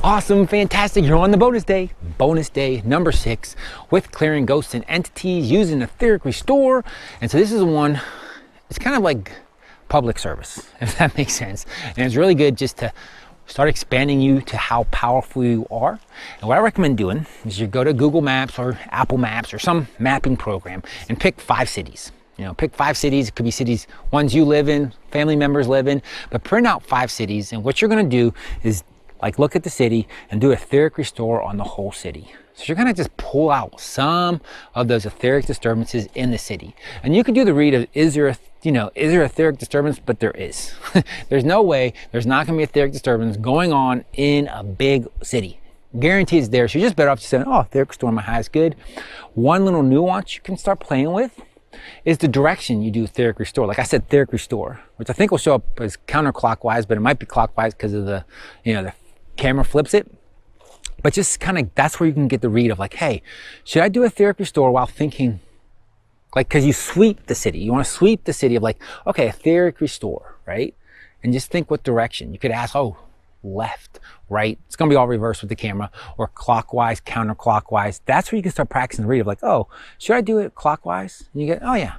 Awesome, fantastic. You're on the bonus day number 6 with clearing ghosts and entities using Etheric Restore. And so this is one, it's kind of like public service, if that makes sense. And it's really good just to start expanding you to how powerful you are. And what I recommend doing is you go to Google Maps or Apple Maps or some mapping program and pick 5 cities. You know, pick 5 cities. It could be cities, ones you live in, family members live in, but print out 5 cities. And what you're gonna do is like look at the city and do Etheric Restore on the whole city. So you're gonna just pull out some of those etheric disturbances in the city. And you can do the read of, is there etheric disturbance? But there is. There's no way there's not gonna be etheric disturbance going on in a big city. Guarantee it's there. So you're just better off just saying, oh, Etheric Restore, my highest good. One little nuance you can start playing with is the direction you do Etheric Restore. Like I said, Etheric Restore, which I think will show up as counterclockwise, but it might be clockwise because of the, the camera flips it. But just kind of, that's where you can get the read of like, hey, should I do Etheric Restore while thinking, like, because you sweep the city. You want to sweep the city of like, okay, Etheric Restore, right? And just think what direction. You could ask, oh, left, right. It's going to be all reversed with the camera, or clockwise, counterclockwise. That's where you can start practicing the read of like, oh, should I do it clockwise? And you get, oh yeah,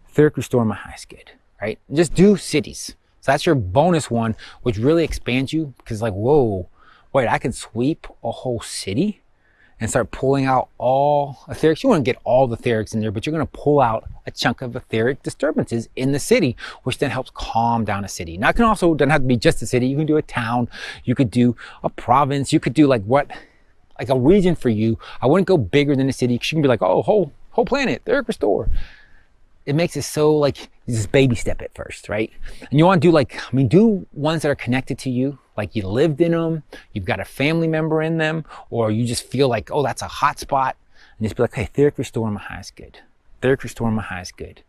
Etheric Restore, my highest good, right? And just do cities. So that's your bonus one, which really expands you, because like, whoa, wait, I can sweep a whole city and start pulling out all etherics. You want to get all the etherics in there, but you're going to pull out a chunk of etheric disturbances in the city, which then helps calm down a city. Now, it can also, doesn't have to be just a city. You can do a town. You could do a province. You could do like a region for you. I wouldn't go bigger than a city, because you can be like, oh, whole planet, Etheric Restore. It makes it so like, you just baby step it first, right? And you want to do do ones that are connected to you, like you lived in them, you've got a family member in them, or you just feel like, oh, that's a hot spot. And just be like, hey, Etheric Restore, my highest good. Etheric Restore, my highest good,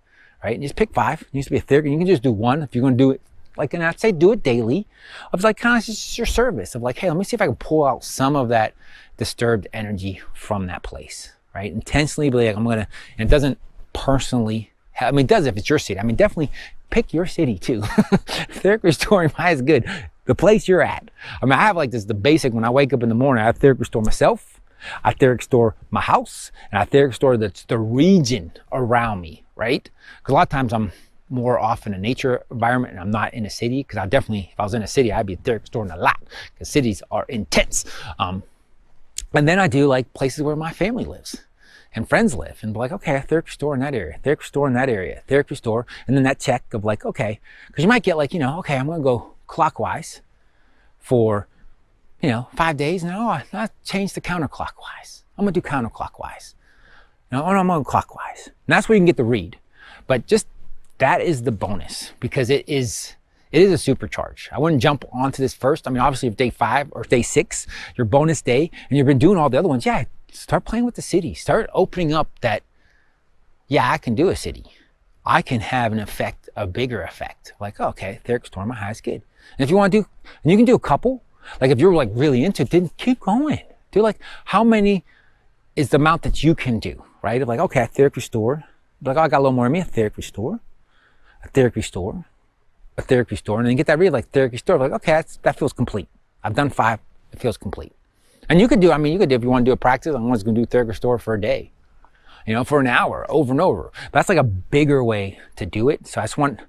right? And just pick 5. It needs to be Etheric. You can just do 1 if you're going to do it. Like, and I'd say do it daily. I was like, kind of just your service of like, hey, let me see if I can pull out some of that disturbed energy from that place, right? Intentionally be like, and it doesn't personally, it does if it's your city. Definitely pick your city too. Etheric Restore, my highest good. The place you're at. I have like this, the basic, when I wake up in the morning, I Etheric Restore myself, I Etheric Restore my house, and I Etheric Restore the region around me, right? Because a lot of times I'm more off in a nature environment and I'm not in a city, because if I was in a city, I'd be Etheric Restoring a lot, because cities are intense. And then I do like places where my family lives and friends live, and be like, okay, Etheric Restore in that area, Etheric Restore in that area, Etheric Restore, and then that check of like, okay, because you might get like, okay, I'm going to go clockwise for 5 days. Now I change to counterclockwise. I'm gonna do counterclockwise. I'm going clockwise. And that's where you can get the read. But just that is the bonus, because it is a supercharge. I wouldn't jump onto this first. Obviously if day 5 or day 6, your bonus day, and you've been doing all the other ones, yeah, start playing with the city. Start opening up that, yeah, I can do a city. I can have an effect, a bigger effect. Like, oh, okay, Etheric Restore, my highest good. And if you want to do, and you can do a couple, like if you're like really into it, then keep going. Do like, how many is the amount that you can do, right? Of like, okay, Etheric Restore. Like, oh, I got a little more in me. Etheric Restore, Etheric Restore, Etheric Restore. And then you get that read like Etheric Restore. Like, okay, that feels complete. I've done 5. It feels complete. And you could do, if you want to do a practice, I'm just going to do Etheric Restore for a day. For an hour, over and over. But that's like a bigger way to do it. So I just want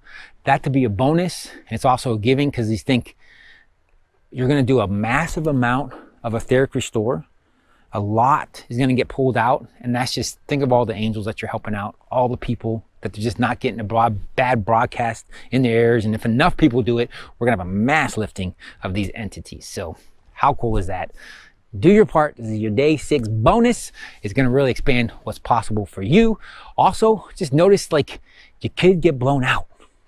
that to be a bonus. And it's also a giving, because you think you're going to do a massive amount of Etheric Restore. A lot is going to get pulled out. And that's just, think of all the angels that you're helping out, all the people that they're just not getting a bad broadcast in their ears. And if enough people do it, we're going to have a mass lifting of these entities. So how cool is that? Do your part. This is your day 6 bonus. It's going to really expand what's possible for you. Also, just notice like you could get blown out,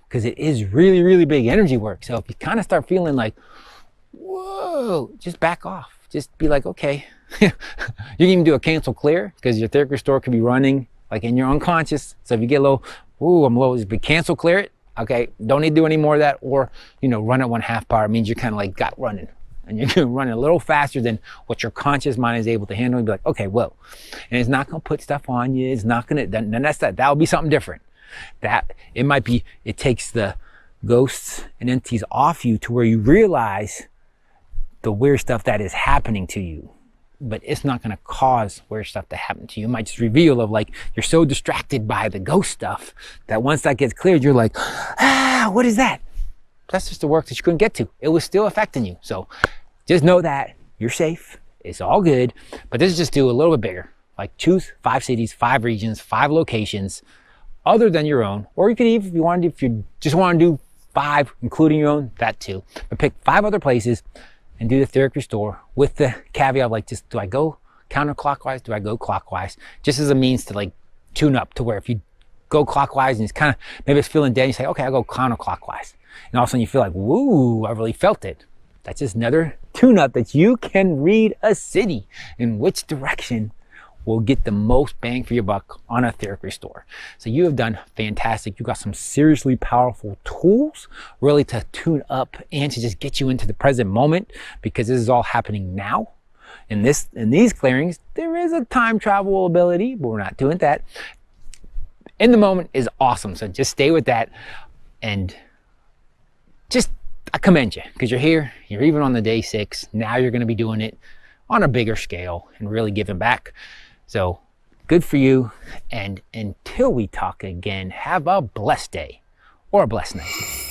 because it is really, really big energy work. So if you kind of start feeling like, whoa, just back off. Just be like, okay. You can even do a cancel clear, because your Etheric Restore could be running like in your unconscious. So if you get low, ooh, I'm low, just be cancel clear it. Okay, don't need to do any more of that. Or, run at 1/2 power. It means you're kind of like got running. And you're going to run a little faster than what your conscious mind is able to handle. You'll be like, okay, whoa. And it's not going to put stuff on you. It's not going to, then that's that. That will be something different. It takes the ghosts and entities off you to where you realize the weird stuff that is happening to you, but it's not going to cause weird stuff to happen to you. It might just reveal of like, you're so distracted by the ghost stuff that once that gets cleared, you're like, what is that? That's just the work that you couldn't get to. It was still affecting you. So just know that you're safe. It's all good. But this is just do a little bit bigger. Like choose 5 cities, 5 regions, 5 locations other than your own. Or you could even, if you just want to do 5, including your own, that too. But pick 5 other places and do the Etheric Restore with the caveat of like, just do I go counterclockwise? Do I go clockwise? Just as a means to like tune up to where if you go clockwise and it's kind of, maybe it's feeling dead, you say, okay, I'll go counterclockwise. And all of a sudden you feel like, woo, I really felt it. That's just another tune up that you can read a city in which direction will get the most bang for your buck on Etheric Restore. So you have done fantastic. You got some seriously powerful tools really to tune up and to just get you into the present moment, because this is all happening now. In these clearings, there is a time travel ability, but we're not doing that. In the moment is awesome. So just stay with that, and just I commend you because you're here. You're even on the day 6. Now you're going to be doing it on a bigger scale and really giving back. So good for you. And until we talk again, have a blessed day or a blessed night.